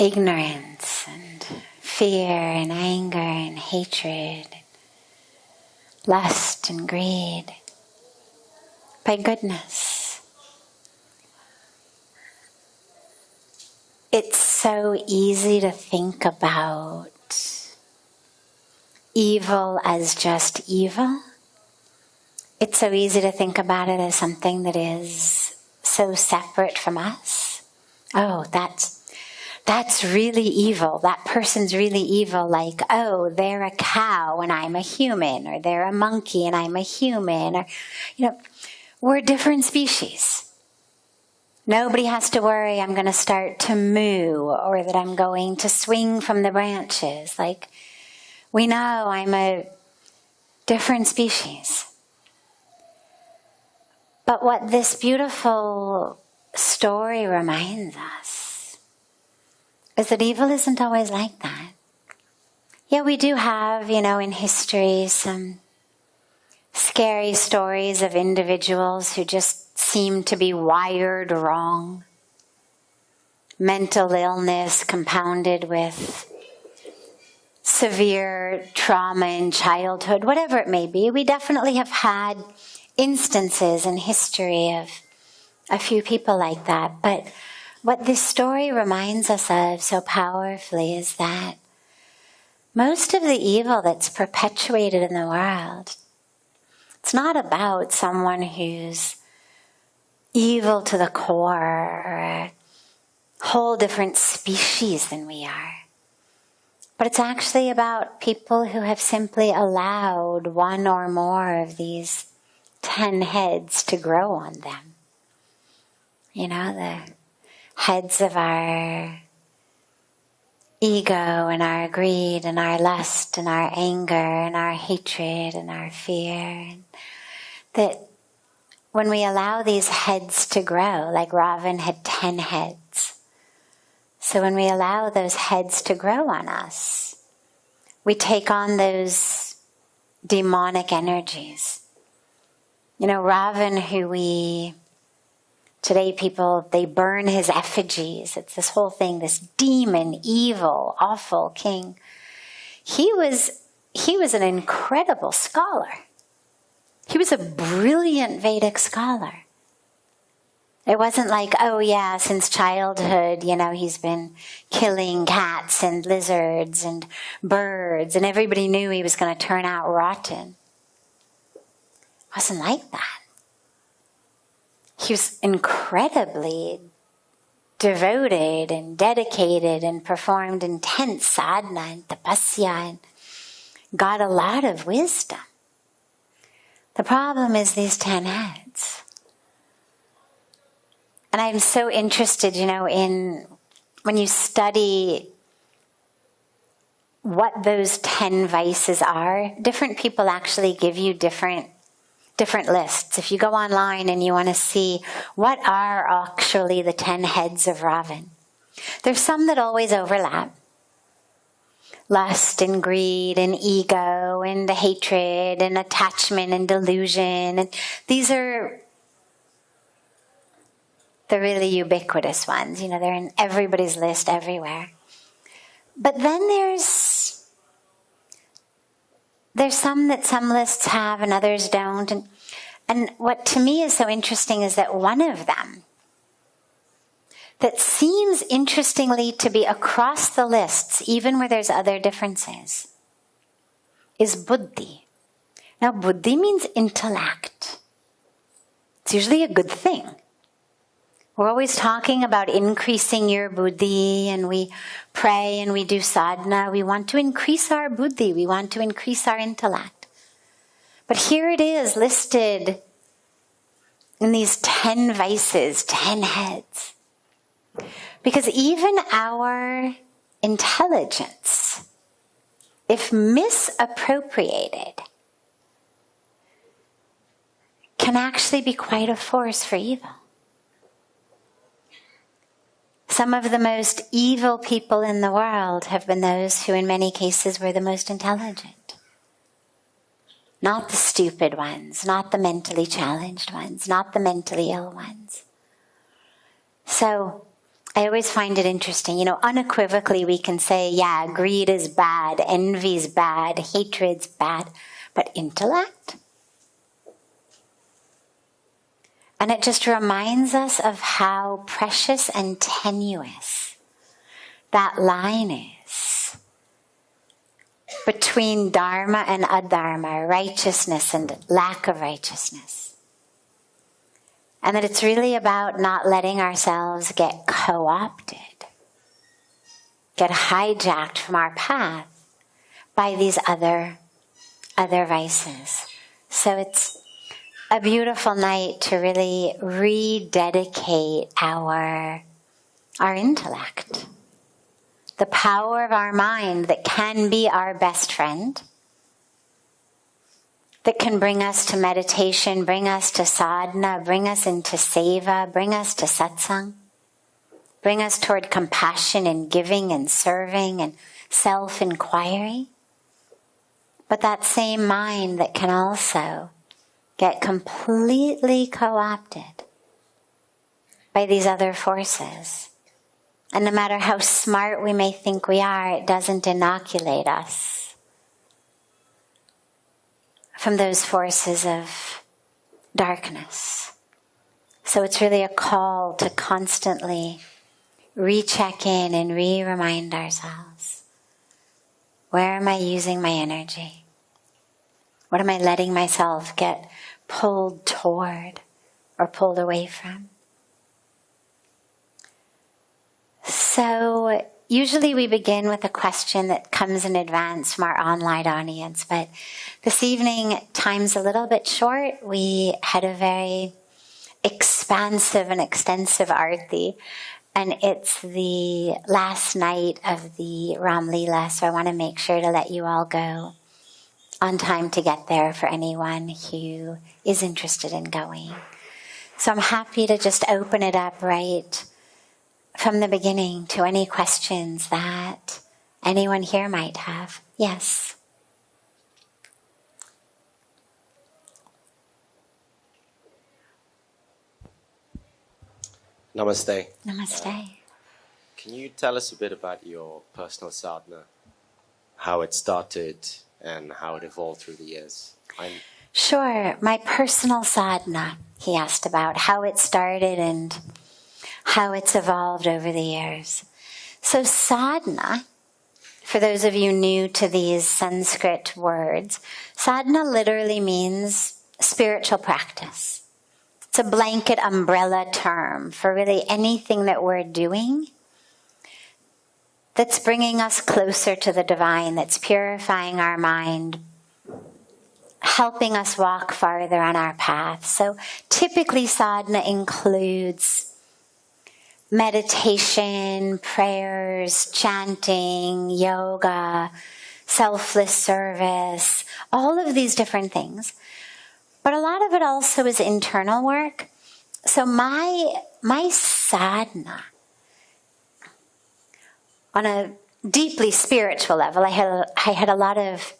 ignorance and fear and anger and hatred, lust and greed, by goodness. It's so easy to think about evil as just evil. It's so easy to think about it as something that is so separate from us. Oh, that's really evil. That person's really evil. Like, oh, they're a cow and I'm a human, or they're a monkey and I'm a human, or, we're different species. Nobody has to worry I'm going to start to moo, or that I'm going to swing from the branches. Like, we know I'm a different species. But what this beautiful story reminds us is that evil isn't always like that. Yeah, we do have, in history some scary stories of individuals who just seem to be wired wrong. Mental illness compounded with severe trauma in childhood, whatever it may be. We definitely have had instances in history of a few people like that. But what this story reminds us of so powerfully is that most of the evil that's perpetuated in the world, it's not about someone who's evil to the core, or a whole different species than we are. But it's actually about people who have simply allowed one or more of these 10 heads to grow on them. The heads of our ego and our greed and our lust and our anger and our hatred and our fear. And that when we allow these heads to grow, like Ravan had 10 heads. So when we allow those heads to grow on us, we take on those demonic energies. Ravan, today people, they burn his effigies. It's this whole thing, this demon, evil, awful king. He was an incredible scholar. He was a brilliant Vedic scholar. It wasn't like, oh yeah, since childhood, he's been killing cats and lizards and birds, and everybody knew he was going to turn out rotten. It wasn't like that. He was incredibly devoted and dedicated and performed intense sadhana and tapasya and got a lot of wisdom. The problem is these 10 heads. And I'm so interested, in when you study what those 10 vices are, different people actually give you different lists. If you go online and you want to see what are actually the 10 heads of Ravan, there's some that always overlap. Lust and greed and ego and the hatred and attachment and delusion. And these are the really ubiquitous ones. They're in everybody's list everywhere. But then there's some that some lists have and others don't. And what to me is so interesting is that one of them that seems interestingly to be across the lists, even where there's other differences, is buddhi. Now, buddhi means intellect. It's usually a good thing. We're always talking about increasing your buddhi, and we pray and we do sadhana. We want to increase our buddhi. We want to increase our intellect. But here it is listed in these 10 vices, 10 heads. Because even our intelligence, if misappropriated, can actually be quite a force for evil. Some of the most evil people in the world have been those who in many cases were the most intelligent. Not the stupid ones, not the mentally challenged ones, not the mentally ill ones. So I always find it interesting. Unequivocally we can say, yeah, greed is bad, envy's bad, hatred's bad, but intellect? And it just reminds us of how precious and tenuous that line is between dharma and adharma, righteousness and lack of righteousness. And that it's really about not letting ourselves get co-opted, get hijacked from our path by these other vices. So it's a beautiful night to really rededicate our intellect, the power of our mind that can be our best friend, that can bring us to meditation, bring us to sadhana, bring us into seva, bring us to satsang, bring us toward compassion and giving and serving and self-inquiry. But that same mind that can also get completely co-opted by these other forces. And no matter how smart we may think we are, it doesn't inoculate us from those forces of darkness. So it's really a call to constantly recheck in and re-remind ourselves. Where am I using my energy? What am I letting myself get pulled toward or pulled away from? So usually we begin with a question that comes in advance from our online audience, but this evening time's a little bit short. We had a very expansive and extensive arti, and it's the last night of the Ram Leela, so I want to make sure to let you all go on time to get there for anyone who is interested in going. So I'm happy to just open it up right from the beginning to any questions that anyone here might have. Yes. Namaste. Namaste. Can you tell us a bit about your personal sadhana, how it started and how it evolved through the years? Sure. My personal sadhana, he asked about, how it started and how it's evolved over the years. So sadhana, for those of you new to these Sanskrit words, sadhana literally means spiritual practice. It's a blanket umbrella term for really anything that we're doing that's bringing us closer to the divine, that's purifying our mind, helping us walk farther on our path. So typically sadhana includes meditation, prayers, chanting, yoga, selfless service, all of these different things. But a lot of it also is internal work. So my sadhana, on a deeply spiritual level, I had a lot of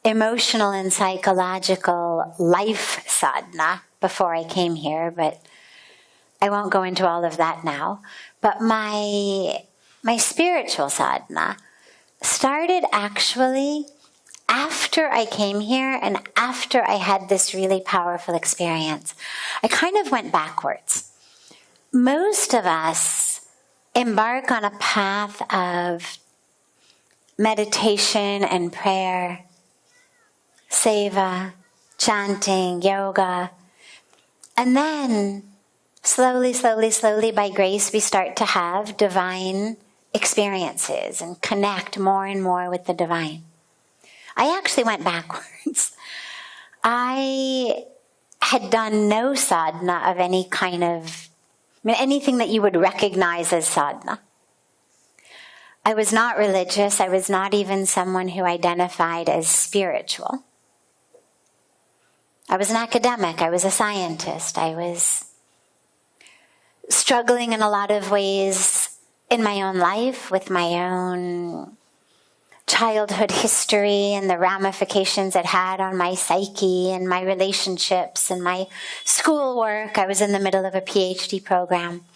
emotional and psychological life sadhana before I came here, but I won't go into all of that now. But my spiritual sadhana started actually after I came here and after I had this really powerful experience. I kind of went backwards. Most of us embark on a path of meditation and prayer, seva, chanting, yoga, and then slowly, by grace, we start to have divine experiences and connect more and more with the divine. I actually went backwards. I had done no sadhana of any kind of, anything that you would recognize as sadhana. I was not religious. I was not even someone who identified as spiritual. I was an academic. I was a scientist. I was struggling in a lot of ways in my own life with my own childhood history and the ramifications it had on my psyche and my relationships and my schoolwork. I was in the middle of a PhD program.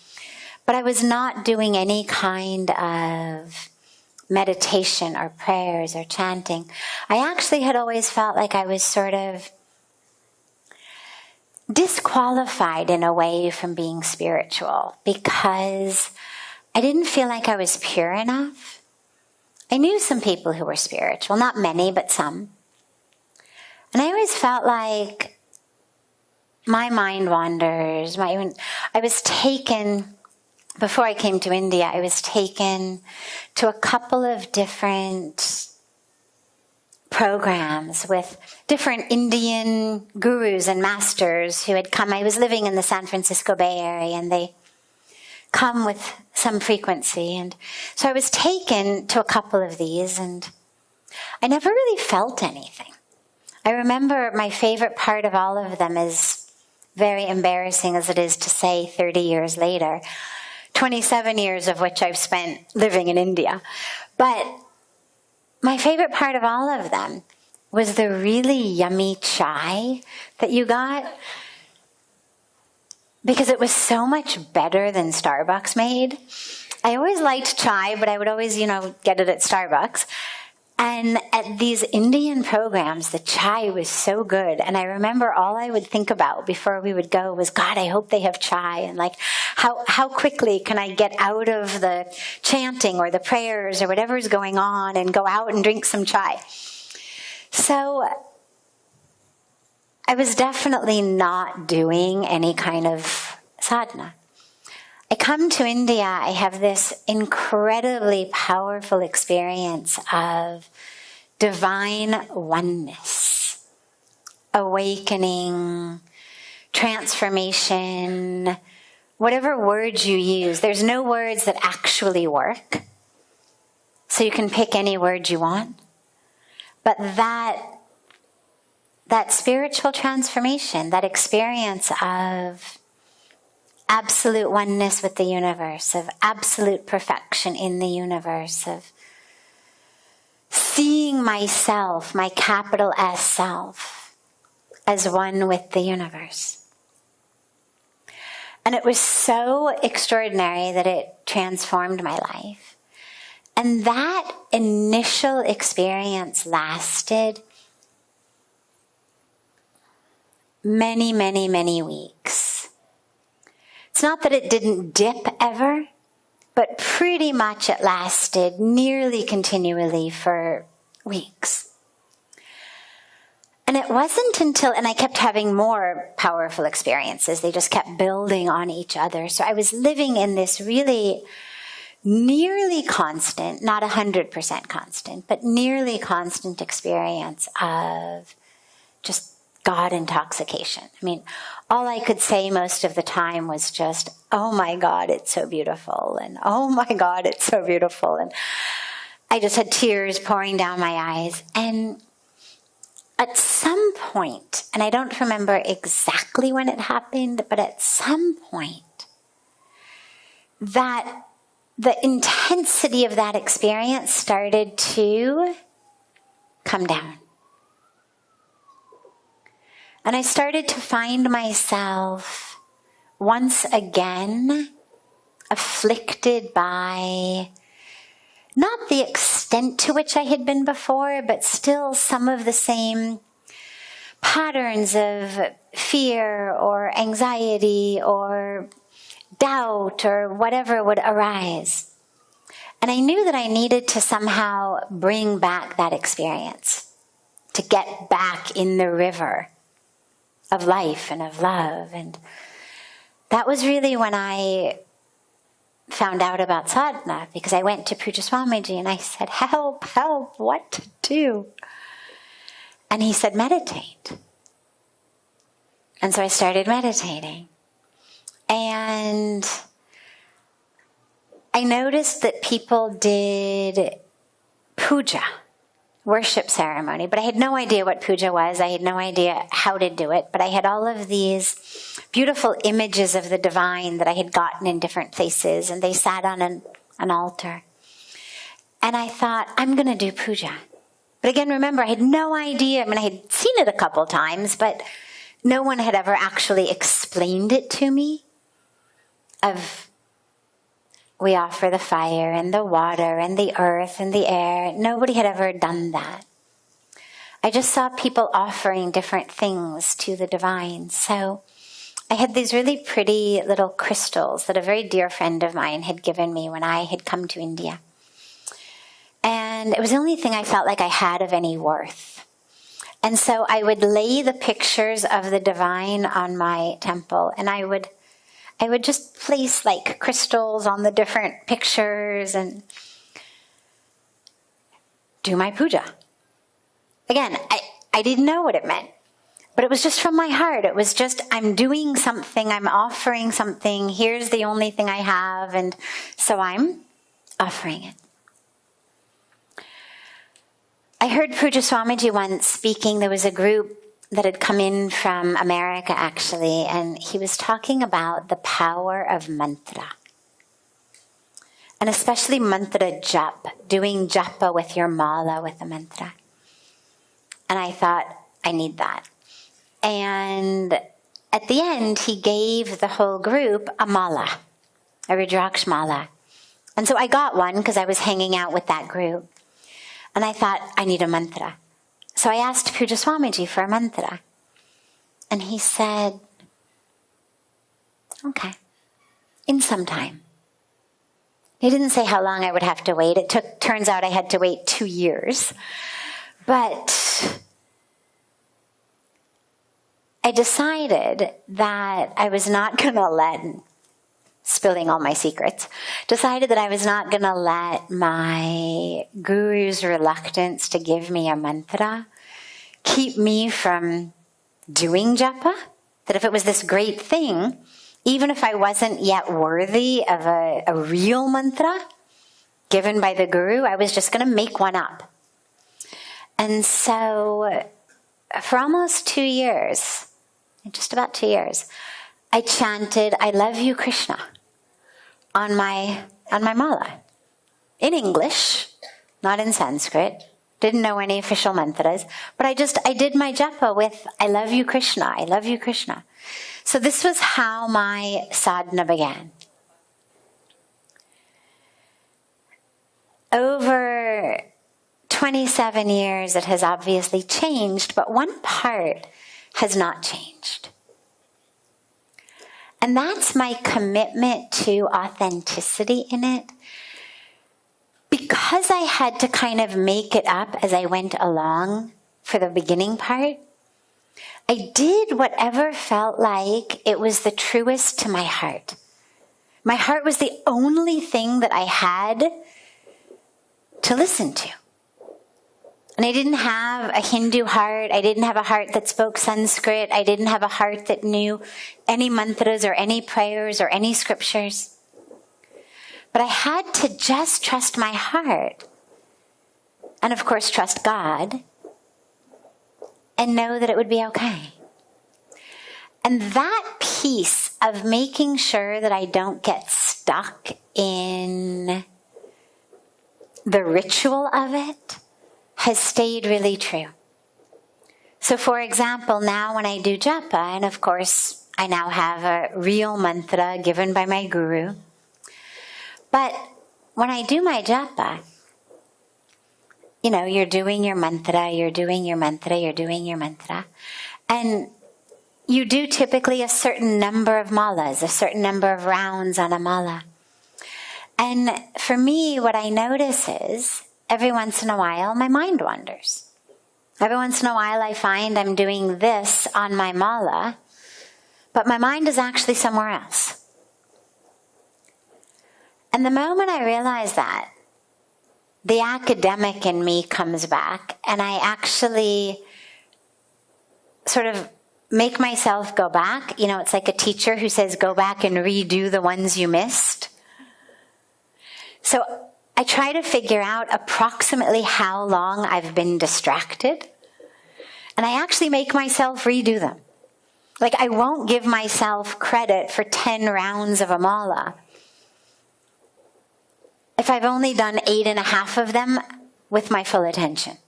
but I was not doing any kind of meditation or prayers or chanting. I actually had always felt like I was sort of disqualified in a way from being spiritual because I didn't feel like I was pure enough. I knew some people who were spiritual, not many, but some. And I always felt like my mind wanders. I was taken, before I came to India, I was taken to a couple of different programs with different Indian gurus and masters who had come. I was living in the San Francisco Bay Area, and they come with some frequency. And so I was taken to a couple of these, and I never really felt anything. I remember my favorite part of all of them is, very embarrassing as it is to say 30 years later, 27 years of which I've spent living in India. But my favorite part of all of them was the really yummy chai that you got, because it was so much better than Starbucks made. I always liked chai, but I would always, get it at Starbucks. And at these Indian programs, the chai was so good. And I remember all I would think about before we would go was, God, I hope they have chai. And like, how quickly can I get out of the chanting or the prayers or whatever's going on and go out and drink some chai? So I was definitely not doing any kind of sadhana. I come to India, I have this incredibly powerful experience of divine oneness, awakening, transformation, whatever words you use. There's no words that actually work, so you can pick any word you want. But that spiritual transformation, that experience of absolute oneness with the universe, of absolute perfection in the universe, of seeing myself, my capital S self, as one with the universe. And it was so extraordinary that it transformed my life. And that initial experience lasted many, many, many weeks. It's not that it didn't dip ever, but pretty much it lasted nearly continually for weeks. And it wasn't until, and I kept having more powerful experiences. They just kept building on each other. So I was living in this really nearly constant, not 100% constant, but nearly constant experience of just God intoxication. I mean, all I could say most of the time was just, oh my God, it's so beautiful. And oh my God, it's so beautiful. And I just had tears pouring down my eyes. And at some point, and I don't remember exactly when it happened, but at some point, that the intensity of that experience started to come down. And I started to find myself once again afflicted by not the extent to which I had been before, but still some of the same patterns of fear or anxiety or doubt or whatever would arise. And I knew that I needed to somehow bring back that experience, to get back in the river of life and of love. And that was really when I found out about sadhana, because I went to Puja Swamiji and I said, help, what to do? And he said, meditate. And so I started meditating. And I noticed that people did puja, worship ceremony, but I had no idea what puja was. I had no idea how to do it, but I had all of these beautiful images of the divine that I had gotten in different places, and they sat on an altar. And I thought, I'm going to do puja. But again, remember, I had no idea. I mean, I had seen it a couple times, but no one had ever actually explained it to me of we offer the fire and the water and the earth and the air. Nobody had ever done that. I just saw people offering different things to the divine. So I had these really pretty little crystals that a very dear friend of mine had given me when I had come to India. And it was the only thing I felt like I had of any worth. And so I would lay the pictures of the divine on my temple, and I would just place like crystals on the different pictures and do my puja. Again, I didn't know what it meant, but it was just from my heart. It was just, I'm doing something, I'm offering something, here's the only thing I have, and so I'm offering it. I heard Pujya Swamiji once speaking. There was a group that had come in from America, actually, and he was talking about the power of mantra. And especially mantra jap, doing japa with your mala with the mantra. And I thought, I need that. And at the end, he gave the whole group a mala, a Rudraksh mala. And so I got one because I was hanging out with that group. And I thought, I need a mantra. So I asked Pujya Swamiji for a mantra. And he said, okay, in some time. He didn't say how long I would have to wait. Turns out I had to wait 2 years. But I decided that I was not going to let, spilling all my secrets, decided that I was not going to let my guru's reluctance to give me a mantra keep me from doing japa. That if it was this great thing, even if I wasn't yet worthy of a real mantra given by the guru, I was just going to make one up. And so for almost 2 years, just about 2 years, I chanted, I love you, Krishna, on my mala. In English, not in Sanskrit. Didn't know any official mantras. But I did my japa with, I love you, Krishna, I love you, Krishna. So this was how my sadhana began. Over 27 years, it has obviously changed, but one part has not changed. And that's my commitment to authenticity in it. Because I had to kind of make it up as I went along for the beginning part, I did whatever felt like it was the truest to my heart. My heart was the only thing that I had to listen to. And I didn't have a Hindu heart. I didn't have a heart that spoke Sanskrit. I didn't have a heart that knew any mantras or any prayers or any scriptures. But I had to just trust my heart. And of course, trust God. And know that it would be okay. And that piece of making sure that I don't get stuck in the ritual of it has stayed really true. So for example, now when I do japa, and of course I now have a real mantra given by my guru, but when I do my japa, you know, you're doing your mantra, you're doing your mantra, you're doing your mantra, and you do typically a certain number of malas, a certain number of rounds on a mala. And for me, what I notice is, every once in a while, my mind wanders. Every once in a while, I find I'm doing this on my mala, but my mind is actually somewhere else. And the moment I realize that, the academic in me comes back, and I actually sort of make myself go back. You know, it's like a teacher who says, go back and redo the ones you missed. So I try to figure out approximately how long I've been distracted, and I actually make myself redo them. Like, I won't give myself credit for 10 rounds of a mala if I've only done 8.5 of them with my full attention.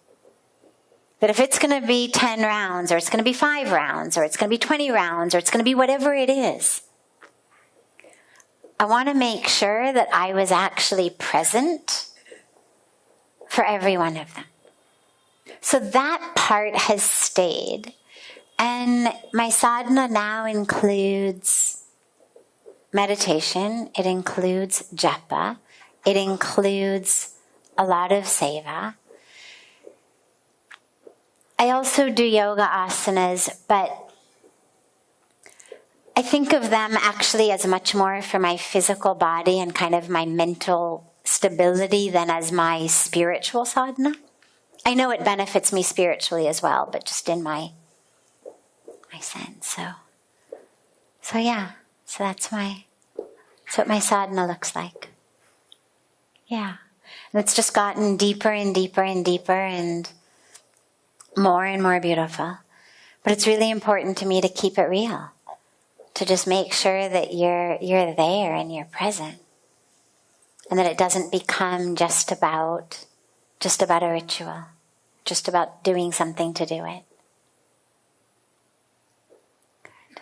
That if it's going to be 10 rounds, or it's going to be 5 rounds, or it's going to be 20 rounds, or it's going to be whatever it is, I want to make sure that I was actually present for every one of them. So that part has stayed. And my sadhana now includes meditation. It includes japa. It includes a lot of seva. I also do yoga asanas, but I think of them actually as much more for my physical body and kind of my mental stability than as my spiritual sadhana. I know it benefits me spiritually as well, but just in my sense. So yeah. So that's what my sadhana looks like. Yeah. And it's just gotten deeper and deeper and deeper and more beautiful. But it's really important to me to keep it real. To just make sure that you're there and you're present. And that it doesn't become just about a ritual. Just about doing something to do it. Good.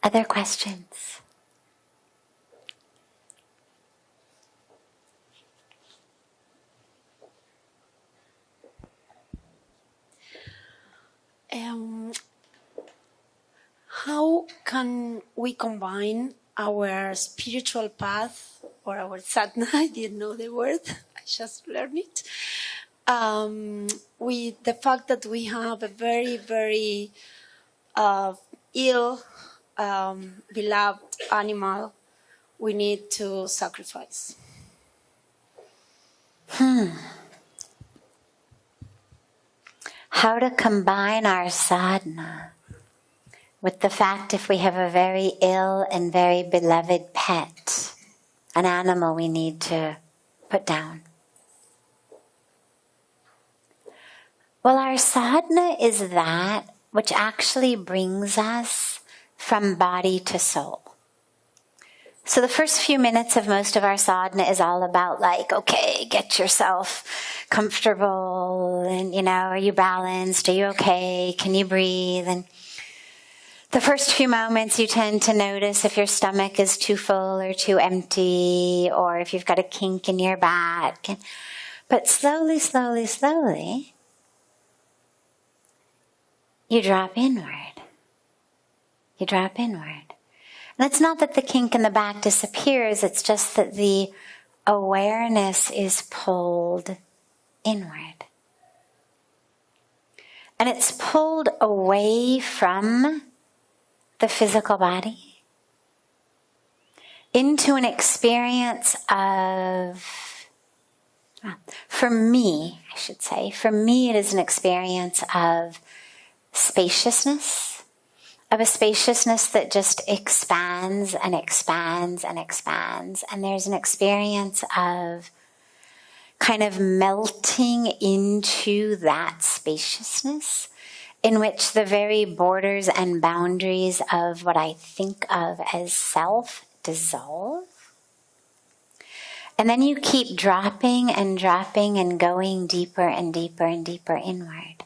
Other questions? How can we combine our spiritual path or our sadhana, I didn't know the word, I just learned it, with the fact that we have a very, very ill, beloved animal we need to sacrifice? How to combine our sadhana with the fact if we have a very ill and very beloved pet, an animal we need to put down. Well, our sadhana is that which actually brings us from body to soul. So the first few minutes of most of our sadhana is all about okay, get yourself comfortable and, are you balanced? Are you okay? Can you breathe? And the first few moments you tend to notice if your stomach is too full or too empty or if you've got a kink in your back. But slowly, slowly, slowly, you drop inward. You drop inward. And it's not that the kink in the back disappears, it's just that the awareness is pulled inward. And it's pulled away from the physical body into an experience of, for me it is an experience of spaciousness, of a spaciousness that just expands and expands and expands. And there's an experience of kind of melting into that spaciousness in which the very borders and boundaries of what I think of as self dissolve. And then you keep dropping and dropping and going deeper and deeper and deeper inward.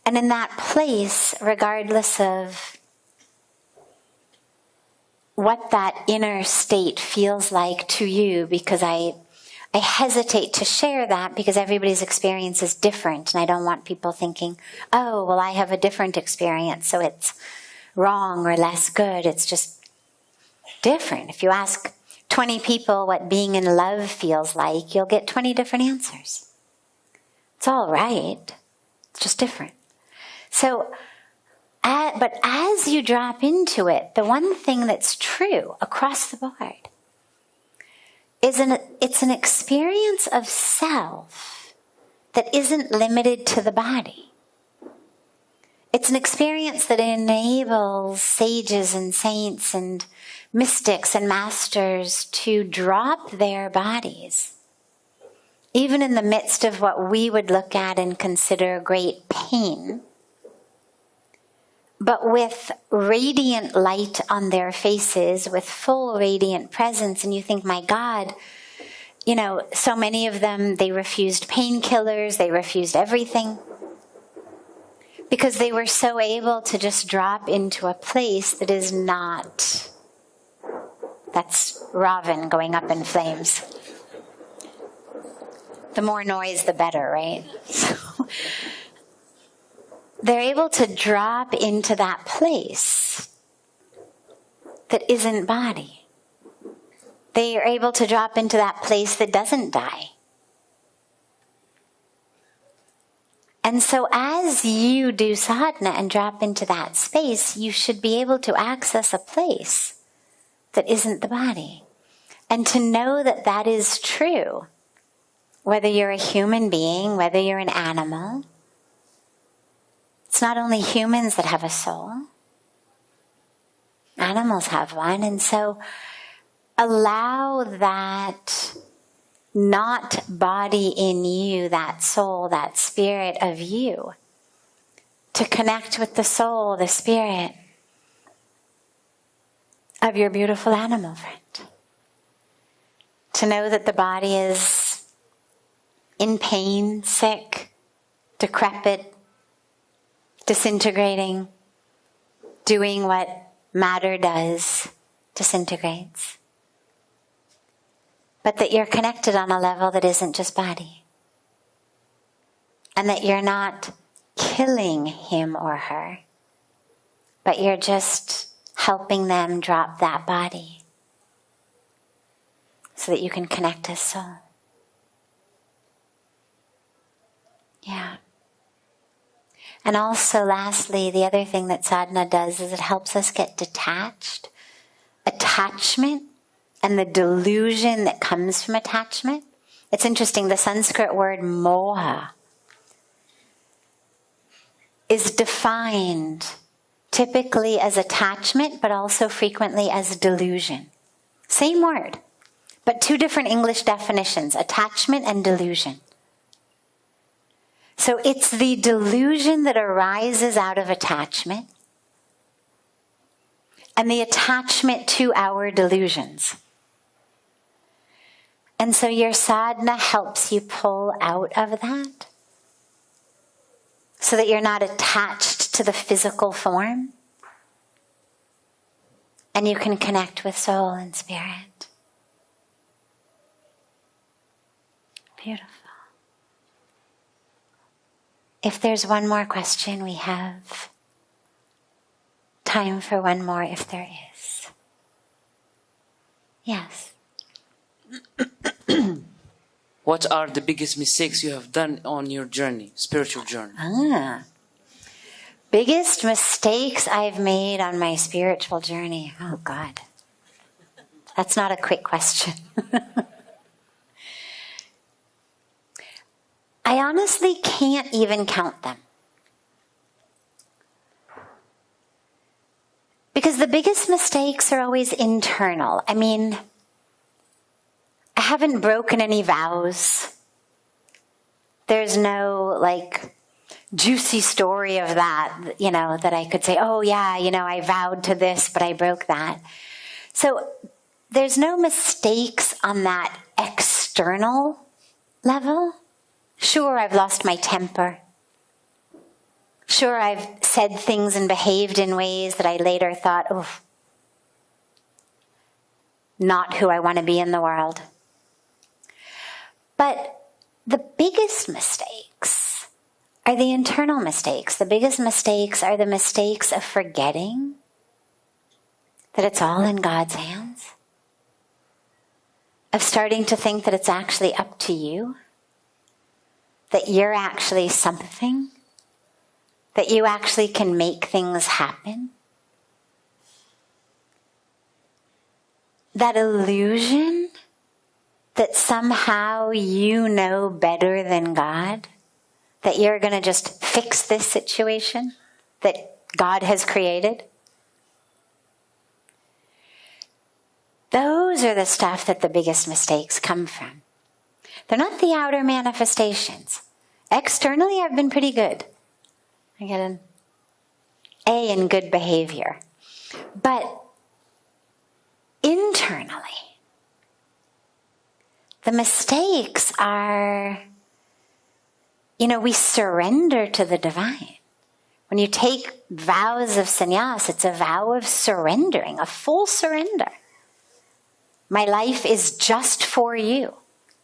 And in that place, regardless of what that inner state feels like to you, because I hesitate to share that because everybody's experience is different, and I don't want people thinking, oh, well, I have a different experience, so it's wrong or less good. It's just different. If you ask 20 people what being in love feels like, you'll get 20 different answers. It's all right. It's just different. So, but as you drop into it, the one thing that's true across the board is it's an experience of self that isn't limited to the body. It's an experience that enables sages and saints and mystics and masters to drop their bodies, even in the midst of what we would look at and consider great pain, but with radiant light on their faces, with full radiant presence. And you think, my God, so many of them, they refused painkillers, they refused everything, because they were so able to just drop into a place that is not That's Ravan going up in flames. The more noise, the better, right? So they're able to drop into that place that isn't body. They are able to drop into that place that doesn't die. And so as you do sadhana and drop into that space, you should be able to access a place that isn't the body. And to know that that is true, whether you're a human being, whether you're an animal. It's not only humans that have a soul. Animals have one. And so allow that not body in you, that soul, that spirit of you, to connect with the soul, the spirit of your beautiful animal friend. To know that the body is in pain, sick, decrepit, disintegrating, doing what matter does, disintegrates. But that you're connected on a level that isn't just body. And that you're not killing him or her, but you're just helping them drop that body so that you can connect as soul. Yeah. And also, lastly, the other thing that sadhana does is it helps us get detached. Attachment and the delusion that comes from attachment. It's interesting, the Sanskrit word moha is defined typically as attachment, but also frequently as delusion. Same word, but two different English definitions, attachment and delusion. So it's the delusion that arises out of attachment and the attachment to our delusions. And so your sadhana helps you pull out of that so that you're not attached to the physical form and you can connect with soul and spirit. Beautiful. If there's one more question, we have time for one more if there is. Yes. What are the biggest mistakes you have done on your journey, spiritual journey? Biggest mistakes I've made on my spiritual journey. Oh, God. That's not a quick question. I honestly can't even count them. Because the biggest mistakes are always internal. I mean, I haven't broken any vows. There's no, juicy story of that, that I could say, oh yeah, I vowed to this, but I broke that. So there's no mistakes on that external level. Sure, I've lost my temper. Sure, I've said things and behaved in ways that I later thought, oh, not who I want to be in the world. But the biggest mistakes are the internal mistakes. The biggest mistakes are the mistakes of forgetting that it's all in God's hands. Of starting to think that it's actually up to you. That you're actually something. That you actually can make things happen. That illusion that somehow you know better than God, that you're going to just fix this situation that God has created. Those are the stuff that the biggest mistakes come from. They're not the outer manifestations. Externally, I've been pretty good. I get an A in good behavior. But internally, the mistakes are, we surrender to the divine. When you take vows of sannyas, it's a vow of surrendering, a full surrender. My life is just for you,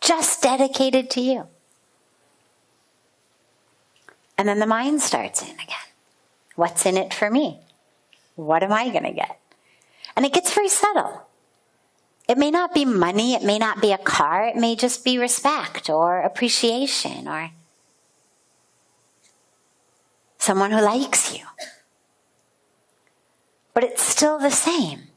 just dedicated to you. And then the mind starts in again. What's in it for me? What am I going to get? And it gets very subtle. It may not be money, it may not be a car, it may just be respect or appreciation or someone who likes you. But it's still the same.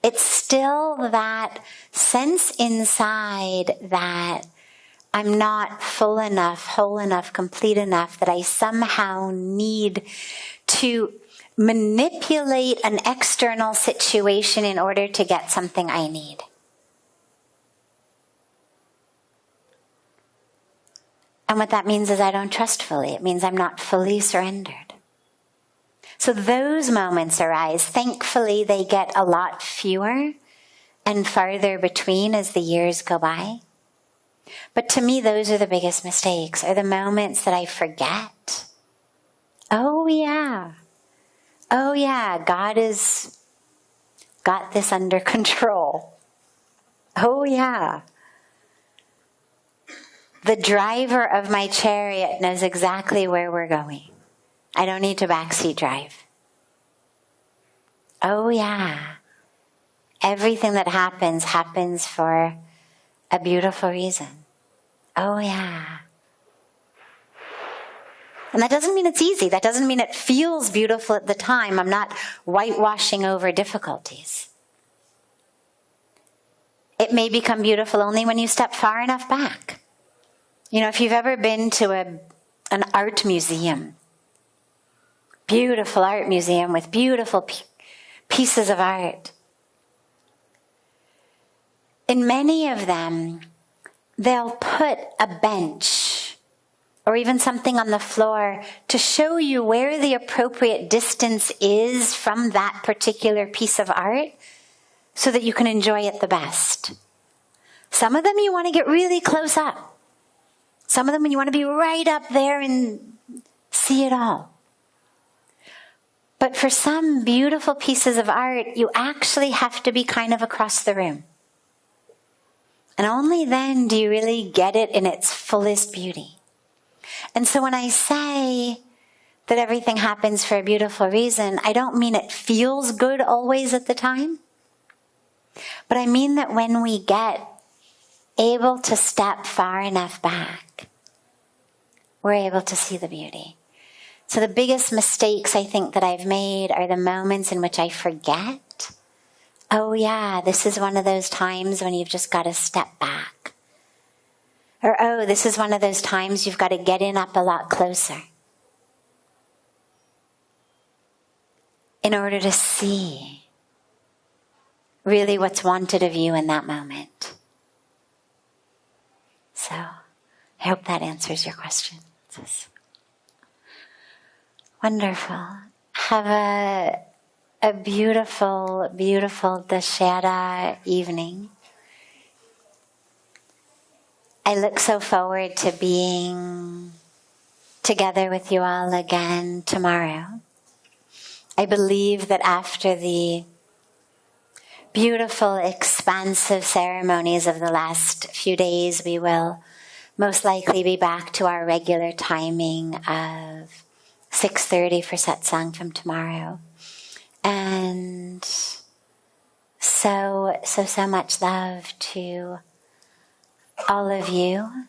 It's still that sense inside that I'm not full enough, whole enough, complete enough, that I somehow need to manipulate an external situation in order to get something I need. And what that means is I don't trust fully. It means I'm not fully surrendered. So those moments arise. Thankfully, they get a lot fewer and farther between as the years go by. But to me, those are the biggest mistakes, are the moments that I forget. Oh yeah, God has got this under control. Oh yeah. The driver of my chariot knows exactly where we're going. I don't need to backseat drive. Oh yeah. Everything that happens for a beautiful reason. Oh yeah. And that doesn't mean it's easy. That doesn't mean it feels beautiful at the time. I'm not whitewashing over difficulties. It may become beautiful only when you step far enough back. You know, if you've ever been to an art museum, beautiful art museum with beautiful pieces of art, in many of them, they'll put a bench or even something on the floor to show you where the appropriate distance is from that particular piece of art so that you can enjoy it the best. Some of them you want to get really close up. Some of them you want to be right up there and see it all. But for some beautiful pieces of art, you actually have to be kind of across the room. And only then do you really get it in its fullest beauty. And so when I say that everything happens for a beautiful reason, I don't mean it feels good always at the time. But I mean that when we get able to step far enough back, we're able to see the beauty. So the biggest mistakes I think that I've made are the moments in which I forget. Oh yeah, this is one of those times when you've just got to step back. Or oh, this is one of those times you've got to get in up a lot closer in order to see really what's wanted of you in that moment. So I hope that answers your question. Wonderful. Have a beautiful, beautiful Dashera evening. I look so forward to being together with you all again tomorrow. I believe that after the beautiful, expansive ceremonies of the last few days, we will most likely be back to our regular timing of 6:30 for satsang from tomorrow. And so much love to all of you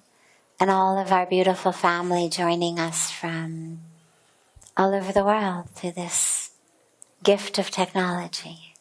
and all of our beautiful family joining us from all over the world through this gift of technology.